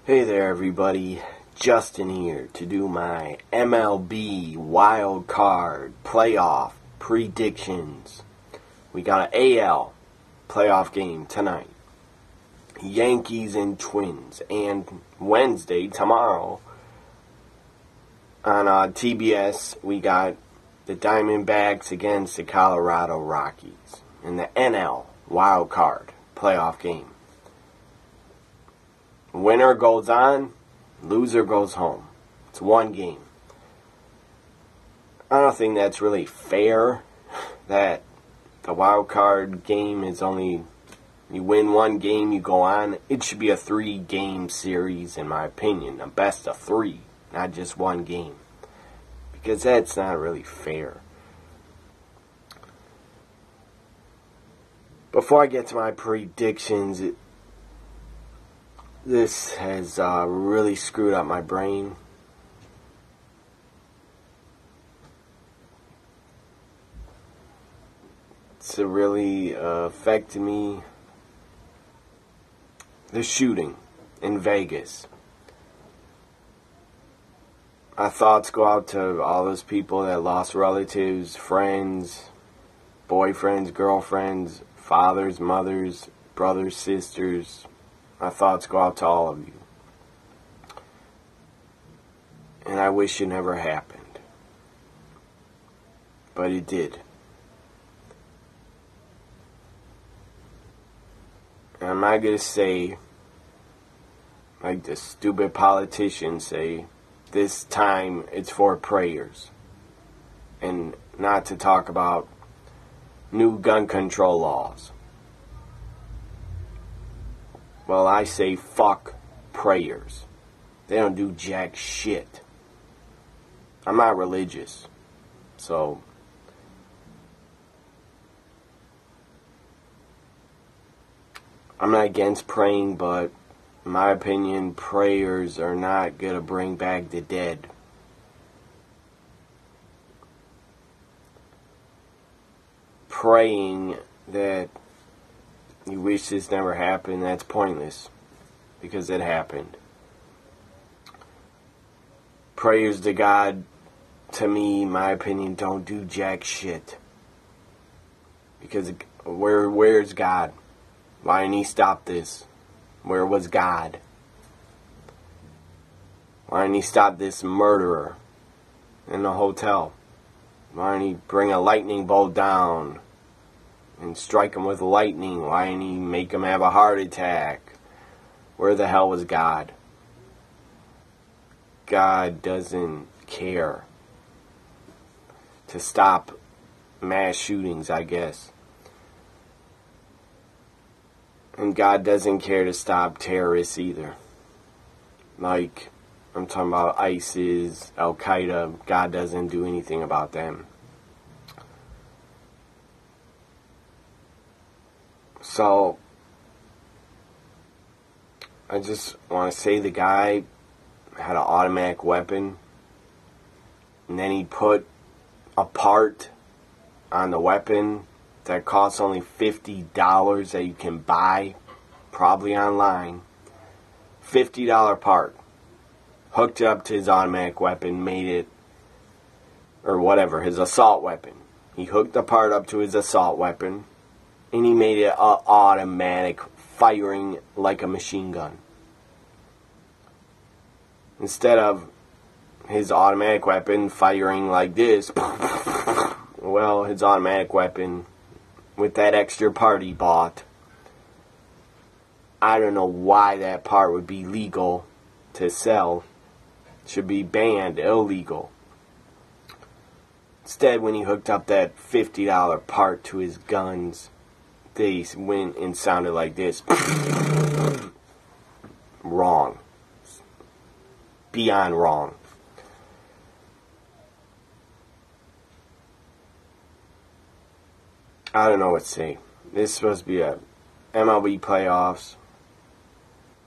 Hey there everybody, Justin here to do my MLB wild card playoff predictions. We got an AL playoff game tonight. Yankees and Twins. And Wednesday, tomorrow, on TBS, we got the Diamondbacks against the Colorado Rockies in the NL wild card playoff game. Winner goes on, loser goes home. It's one game. I don't think that's really fair that the wild card game is only, you win one game, you go on. It should be a 3-game series, in my opinion. A best of 3, not just one game. Because that's not really fair. Before I get to my predictions, this has really screwed up my brain. It's really affected me. The shooting in Vegas. My thoughts go out to all those people that lost relatives, friends, boyfriends, girlfriends, fathers, mothers, brothers, sisters. My thoughts go out to all of you. And I wish it never happened. But it did. And I'm not going to say, like the stupid politicians say, this time it's for prayers. And not to talk about new gun control laws. Well, I say fuck prayers. They don't do jack shit. I'm not religious. So, I'm not against praying, but in my opinion, prayers are not going to bring back the dead. Praying that you wish this never happened, that's pointless. Because it happened. Prayers to God, to me, in my opinion, don't do jack shit. Because where's God? Why didn't he stop this? Where was God? Why didn't he stop this murderer in the hotel? Why didn't he bring a lightning bolt down and strike him with lightning? Why didn't he make him have a heart attack? Where the hell was God? God doesn't care to stop mass shootings, I guess. And God doesn't care to stop terrorists either. Like, I'm talking about ISIS, Al-Qaeda. God doesn't do anything about them. So, I just want to say the guy had an automatic weapon, and then he put a part on the weapon that costs only $50 that you can buy, probably online. $50 part. Hooked it up to his automatic weapon, made it, or whatever, his assault weapon. He hooked the part up to his assault weapon, and he made it automatic, firing like a machine gun. Instead of his automatic weapon firing like this, well, his automatic weapon, with that extra part he bought, I don't know why that part would be legal to sell. It should be banned, illegal. Instead, when he hooked up that $50 part to his guns, they went and sounded like this. Wrong. Beyond wrong. I don't know what to say. This is supposed to be a MLB playoffs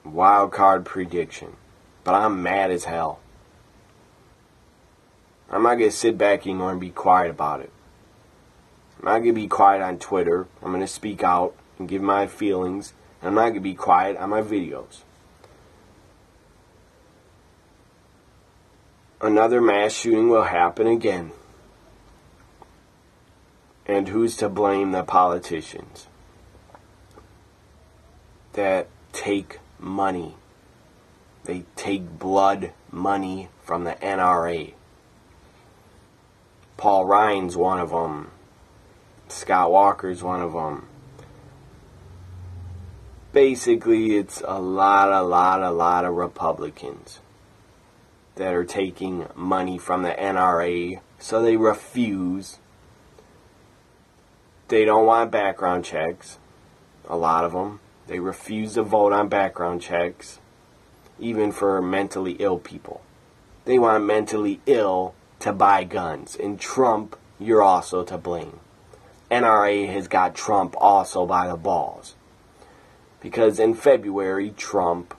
wild card prediction. But I'm mad as hell. I'm not going to sit back anymore and be quiet about it. I'm not going to be quiet on Twitter. I'm going to speak out and give my feelings. And I'm not going to be quiet on my videos. another mass shooting will happen again. And who's to blame? The politicians that take money. They take blood money from the NRA. Paul Ryan's one of them. Scott Walker's one of them. Basically, it's a lot of Republicans that are taking money from the NRA, so they refuse. They don't want background checks, a lot of them. They refuse to vote on background checks, even for mentally ill people. They want mentally ill to buy guns. And Trump, you're also to blame. NRA has got Trump also by the balls. Because in February, Trump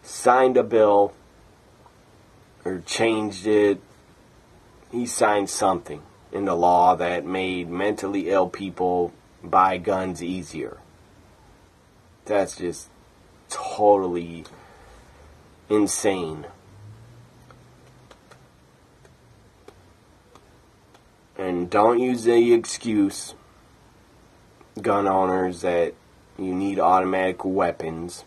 signed a bill, or changed it. He signed something in the law that made mentally ill people buy guns easier. That's just totally insane. And don't use the excuse, gun owners, that you need automatic weapons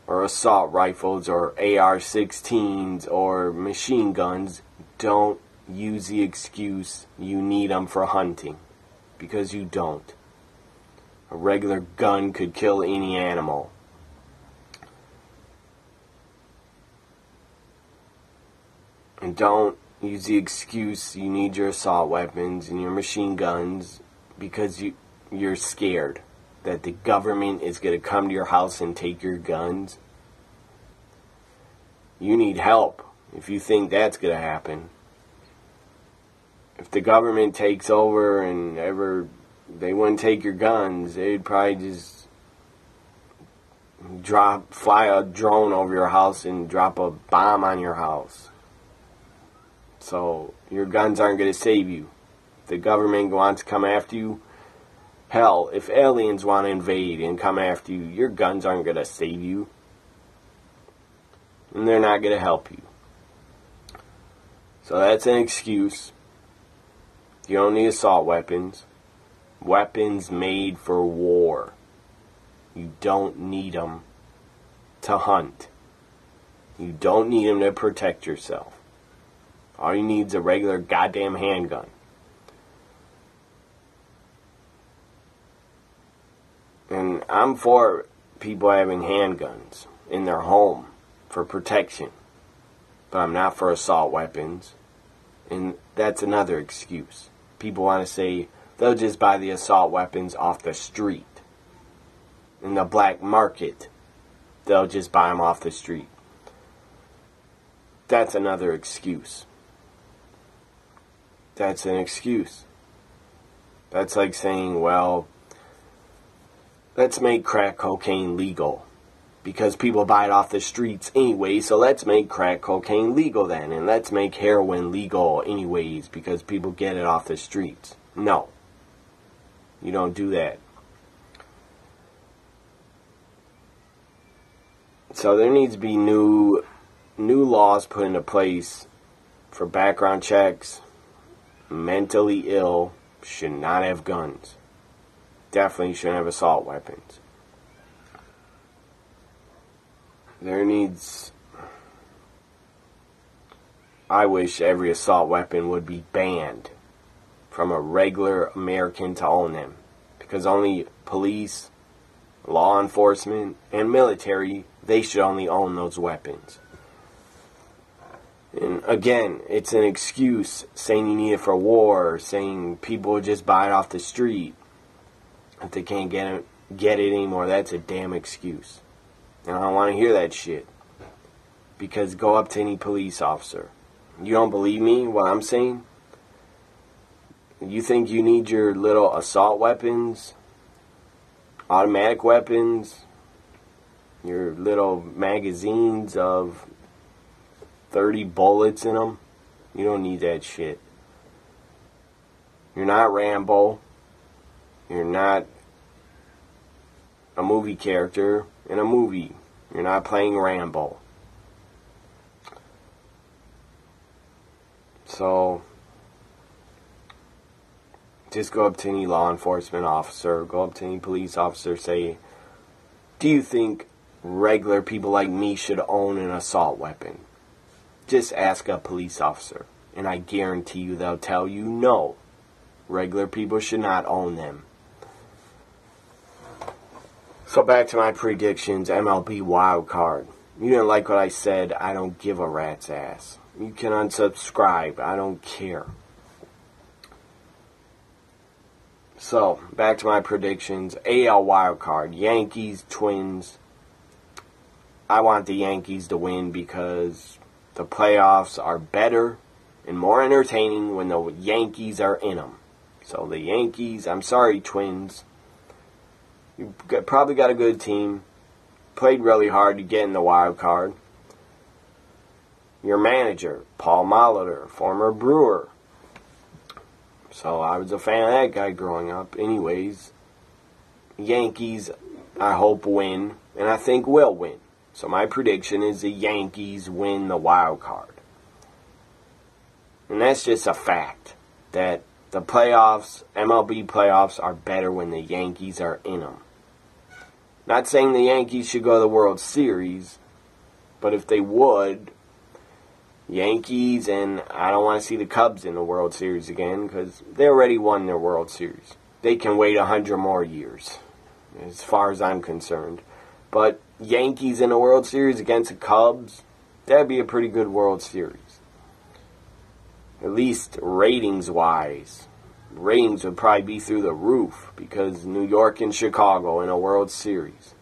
or assault rifles or AR-16s or machine guns. Don't use the excuse you need them for hunting, because you don't. A regular gun could kill any animal. And don't use the excuse you need your assault weapons and your machine guns because you're scared that the government is going to come to your house and take your guns. You need help if you think that's going to happen. If the government takes over and they wouldn't take your guns, they'd probably just fly a drone over your house and drop a bomb on your house. So your guns aren't going to save you. If the government wants to come after you, hell, if aliens want to invade and come after you, your guns aren't going to save you. And they're not going to help you. So that's an excuse. You don't need assault weapons. Weapons made for war. You don't need them to hunt. You don't need them to protect yourself. All you need is a regular goddamn handgun. And I'm for people having handguns in their home for protection. But I'm not for assault weapons. And that's another excuse. People want to say they'll just buy the assault weapons off the street. In the black market, they'll just buy them off the street. That's another excuse. That's an excuse. That's like saying, well, let's make crack cocaine legal. Because people buy it off the streets anyway, so let's make crack cocaine legal then. And let's make heroin legal anyways, because people get it off the streets. No. You don't do that. So there needs to be new laws put into place for background checks. Mentally ill should not have guns. Definitely shouldn't have assault weapons. I wish every assault weapon would be banned from a regular American to own them. Because only police, law enforcement, and military, they should only own those weapons. And again, it's an excuse saying you need it for war, saying people will just buy it off the street if they can't get it anymore. That's a damn excuse. And I don't want to hear that shit. Because go up to any police officer. You don't believe me, what I'm saying? You think you need your little assault weapons, automatic weapons, your little magazines of 30 bullets in them? You don't need that shit. You're not Rambo. You're not a movie character in a movie. You're not playing Rambo. So, just go up to any law enforcement officer, go up to any police officer, say, do you think regular people like me should own an assault weapon? Just ask a police officer, and I guarantee you they'll tell you no. Regular people should not own them. So back to my predictions, MLB wild card. You didn't like what I said, I don't give a rat's ass. You can unsubscribe, I don't care. So, back to my predictions. AL wild card, Yankees, Twins. I want the Yankees to win because the playoffs are better and more entertaining when the Yankees are in them. So the Yankees, I'm sorry, Twins. You probably got a good team. Played really hard to get in the wild card. Your manager, Paul Molitor, former Brewer. So I was a fan of that guy growing up. Anyways, Yankees, I hope, win, and I think will win. So my prediction is the Yankees win the wild card. And that's just a fact, that the playoffs, MLB playoffs, are better when the Yankees are in them. Not saying the Yankees should go to the World Series, but if they would, Yankees, and I don't want to see the Cubs in the World Series again because they already won their World Series. They can wait 100 more years, as far as I'm concerned. But Yankees in the World Series against the Cubs, that'd be a pretty good World Series. At least ratings-wise. Ratings would probably be through the roof because New York and Chicago in a World Series.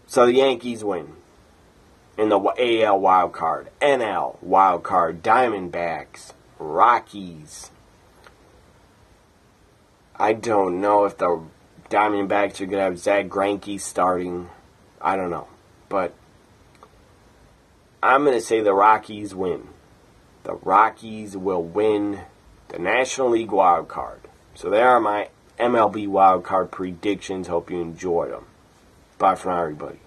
So the Yankees win. In the AL wild card, NL wild card, Diamondbacks, Rockies. I don't know if the Diamondbacks are going to have Zach Greinke starting. I don't know. But I'm going to say the Rockies win. The Rockies will win the National League wild card. So there are my MLB wild card predictions. Hope you enjoyed them. Bye for now, everybody.